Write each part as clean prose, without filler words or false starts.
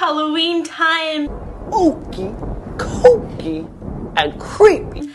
Halloween time. Ookie, kooky, and creepy.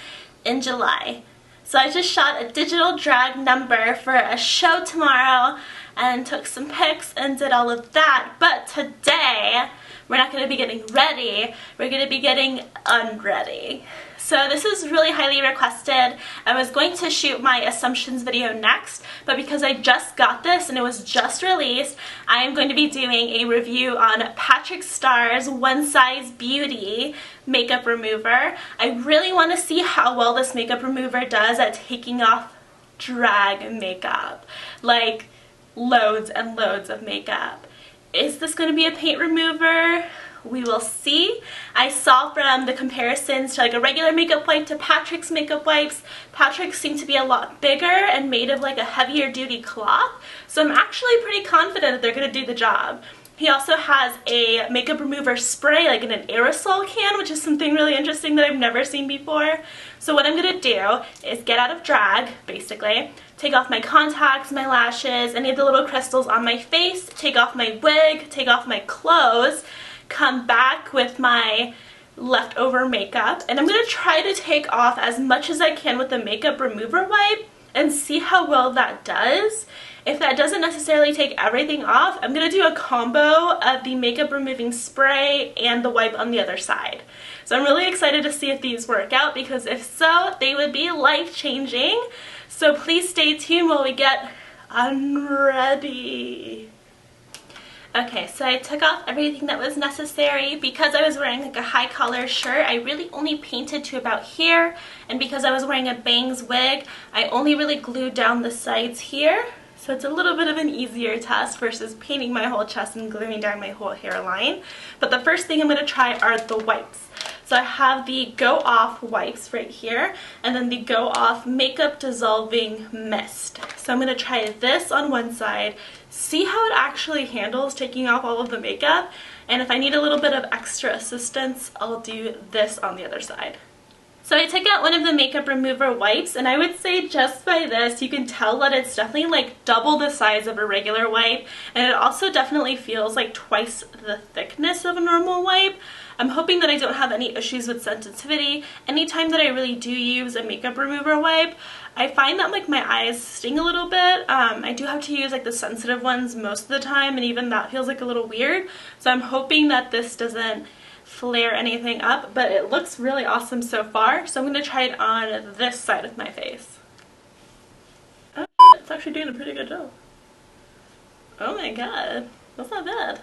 In July. So I just shot a digital drag number for a show tomorrow and took some pics and did all of that. But today, we're not going to be getting ready, we're going to be getting unready. So this is really highly requested. I was going to shoot my assumptions video next, but because I just got this and it was just released, I am going to be doing a review on Patrick Starr's One Size Beauty makeup remover. I really want to see how well this makeup remover does at taking off drag makeup. Like, loads and loads of makeup. Is this going to be a paint remover? We will see. I saw from the comparisons to like a regular makeup wipe to Patrick's makeup wipes, Patrick's seem to be a lot bigger and made of like a heavier duty cloth. So I'm actually pretty confident that they're going to do the job. He also has a makeup remover spray, like in an aerosol can, which is something really interesting that I've never seen before. So what I'm going to do is get out of drag, basically, take off my contacts, my lashes, any of the little crystals on my face, take off my wig, take off my clothes, come back with my leftover makeup, and I'm going to try to take off as much as I can with the makeup remover wipe and see how well that does. If that doesn't necessarily take everything off, I'm going to do a combo of the makeup removing spray and the wipe on the other side. So I'm really excited to see if these work out, because if so, they would be life-changing. So please stay tuned while we get unready. Okay, so I took off everything that was necessary. Because I was wearing like a high collar shirt, I really only painted to about here, and because I was wearing a bangs wig, I only really glued down the sides here. So it's a little bit of an easier test versus painting my whole chest and gluing down my whole hairline. But the first thing I'm going to try are the wipes. So I have the Go Off wipes right here, and then the Go Off Makeup Dissolving Mist. So I'm going to try this on one side, see how it actually handles taking off all of the makeup, and if I need a little bit of extra assistance, I'll do this on the other side. So I took out one of the makeup remover wipes, and I would say just by this you can tell that it's definitely like double the size of a regular wipe, and it also definitely feels like twice the thickness of a normal wipe. I'm hoping that I don't have any issues with sensitivity. Anytime that I really do use a makeup remover wipe, I find that like my eyes sting a little bit. I do have to use like the sensitive ones most of the time, and even that feels like a little weird. So I'm hoping that this doesn't flare anything up, but it looks really awesome so far. So I'm going to try it on this side of my face. Oh, it's actually doing a pretty good job. Oh my god, that's not bad.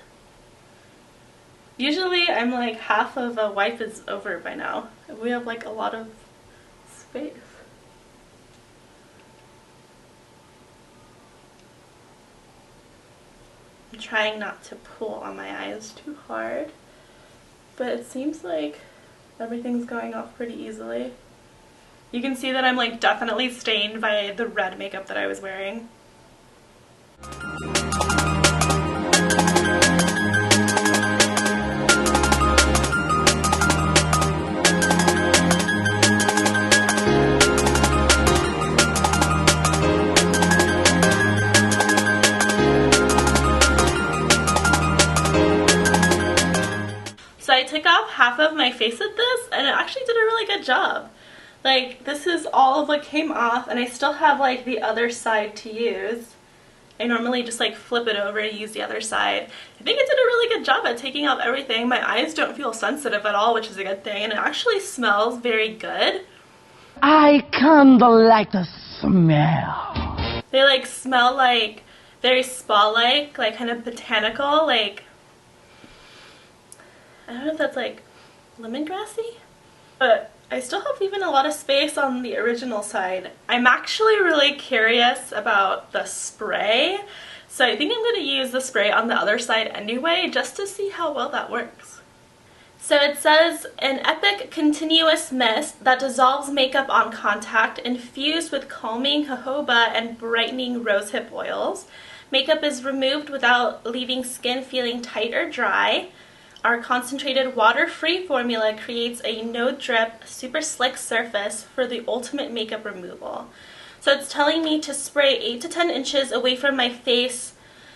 Usually I'm like half of a wipe is over by now. We have like a lot of space. I'm trying not to pull on my eyes too hard, but it seems like everything's going off pretty easily. You can see that I'm like definitely stained by the red makeup that I was wearing. So I took off half of my face with this, and it actually did a really good job. Like, this is all of what came off, and I still have like the other side to use. I normally just like flip it over and use the other side. I think it did a really good job at taking off everything. My eyes don't feel sensitive at all, which is a good thing, and it actually smells very good. I kinda like the smell. They like smell like very spa-like, like kind of botanical, like, I don't know if that's like lemongrassy, but I still have even a lot of space on the original side. I'm actually really curious about the spray, so I think I'm going to use the spray on the other side anyway, just to see how well that works. So it says, an epic continuous mist that dissolves makeup on contact, infused with calming jojoba and brightening rosehip oils. Makeup is removed without leaving skin feeling tight or dry. Our concentrated water-free formula creates a no-drip, super slick surface for the ultimate makeup removal. So it's telling me to spray 8 to 10 inches away from my face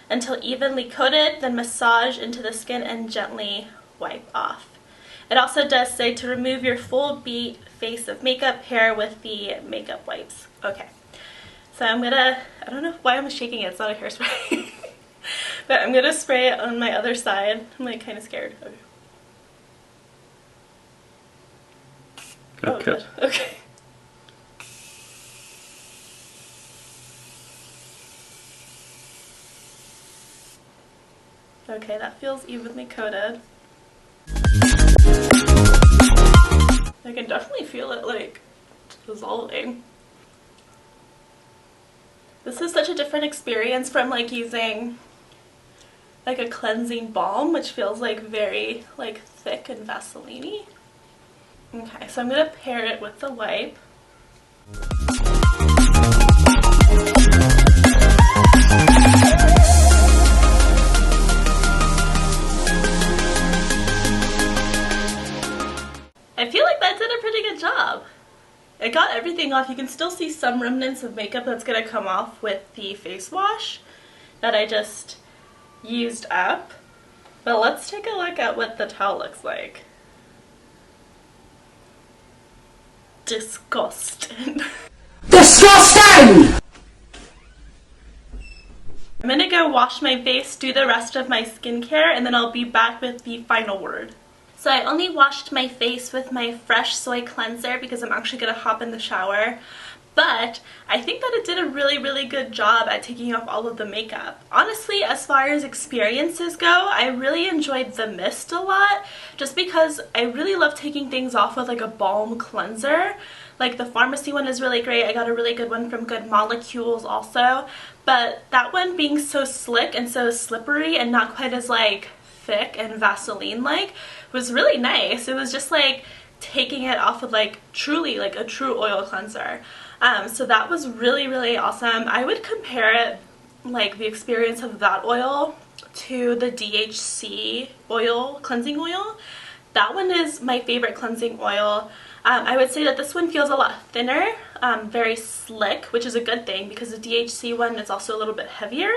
until evenly coated, then massage into the skin and gently wipe off. It also does say to remove your full face of makeup hair with the makeup wipes. Okay, so I'm gonna, I don't know why I'm shaking it, it's not a hairspray. But I'm gonna spray it on my other side. I'm like kind of scared. Okay. Good, good. Okay. Okay, that feels evenly coated. I can definitely feel it like dissolving. This is such a different experience from like using like a cleansing balm, which feels like very like thick and Vaseline-y. Okay, so I'm gonna pair it with the wipe. I feel like that did a pretty good job. It got everything off. You can still see some remnants of makeup that's gonna come off with the face wash that I just used up. But let's take a look at what the towel looks like. Disgusting. Disgusting! I'm gonna go wash my face, do the rest of my skincare, and then I'll be back with the final word. So I only washed my face with my Fresh Soy Cleanser because I'm actually gonna hop in the shower. But I think that it did a really, really good job at taking off all of the makeup. Honestly, as far as experiences go, I really enjoyed the mist a lot just because I really love taking things off with like a balm cleanser. Like the pharmacy one is really great. I got a really good one from Good Molecules also. But that one being so slick and so slippery and not quite as like thick and Vaseline-like was really nice. It was just like taking it off with like truly like a true oil cleanser. So that was really, really awesome. I would compare it, like the experience of that oil to the DHC oil, cleansing oil. That one is my favorite cleansing oil. I would say that this one feels a lot thinner, very slick, which is a good thing because the DHC one is also a little bit heavier.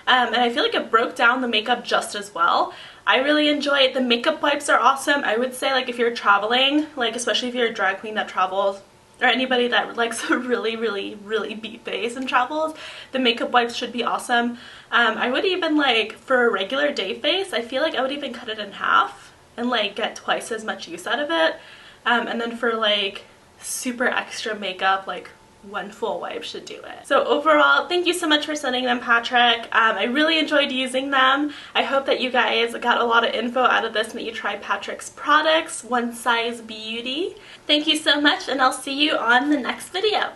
And I feel like it broke down the makeup just as well. I really enjoy it. The makeup wipes are awesome. I would say like if you're traveling, like especially if you're a drag queen that travels, or anybody that likes a really, really, really beat face and travels, the makeup wipes should be awesome. I would even like, for a regular day face, I feel like I would even cut it in half and like get twice as much use out of it. And then for like super extra makeup, like one full wipe should do it. So overall, thank you so much for sending them, Patrick. I really enjoyed using them. I hope that you guys got a lot of info out of this and that you try Patrick's products, One Size Beauty. Thank you so much, and I'll see you on the next video.